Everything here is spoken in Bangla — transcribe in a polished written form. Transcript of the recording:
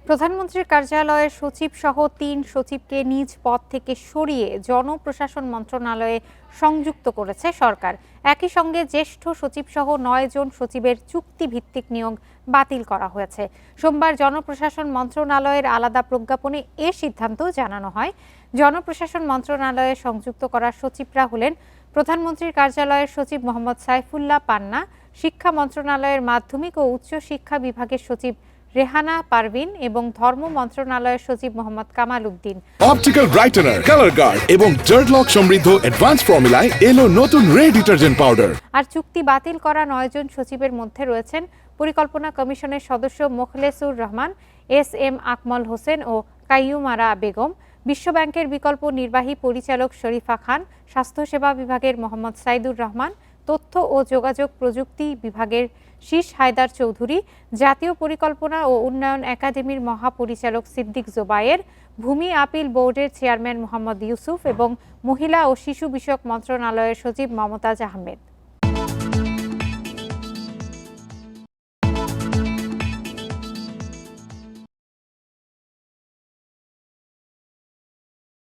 প্রধানমন্ত্রীর কার্যালয়ের সচিব সহ ৩ সচিবকে নিজ পদ থেকে সরিয়ে জনপ্রশাসন মন্ত্রণালয়ে সংযুক্ত করেছে সরকার। একই সঙ্গে জ্যেষ্ঠ সচিব সহ ৯ জন সচিবের চুক্তিভিত্তিক নিয়োগ বাতিল করা হয়েছে। সোমবার জনপ্রশাসন মন্ত্রণালয়ের আলাদা প্রজ্ঞাপনে এ সিদ্ধান্ত জানানো হয়। জনপ্রশাসন মন্ত্রণালয়ে সংযুক্ত করা সচিবরা হলেন প্রধানমন্ত্রীর কার্যালয়ের সচিব মোহাম্মদ সাইফুল্লাহ পান্না, শিক্ষা মন্ত্রণালয়ের মাধ্যমিক ও উচ্চ শিক্ষা বিভাগের সচিব রেহানা পারভিন এবং ধর্ম মন্ত্রণালয়ের সচিব Mohammad Kamal Uddin. Optical brightener, colour guard এবং ডার্টলক সমৃদ্ধ অ্যাডভান্স ফর্মুলায় এলো নতুন রে ডিটারজেন্ট পাউডার। আর চুক্তি বাতিল করা ৯ জন সচিবের মধ্যে রয়েছেন পরিকল্পনা কমিশনের সদস্য মোখলেসুর রহমান, এস.এম. আকমল হোসেন ও কাইয়ুমারা বেগম, বিশ্বব্যাংকের বিকল্প নির্বাহী পরিচালক শরীফা খান, স্বাস্থ্যসেবা বিভাগের মোহাম্মদ সাইদুর রহমান, তথ্য ও যোগাযোগ প্রযুক্তি বিভাগের শীষ হায়দার চৌধুরী, জাতীয় পরিকল্পনা ও উন্নয়ন একাডেমির মহাপরিচালক সিদ্দিক জোবায়ের, ভূমি আপিল বোর্ডের চেয়ারম্যান মোহাম্মদ ইউসুফ এবং মহিলা ও শিশু বিষয়ক মন্ত্রণালয়ের সচিব মমতাজ আহমেদ।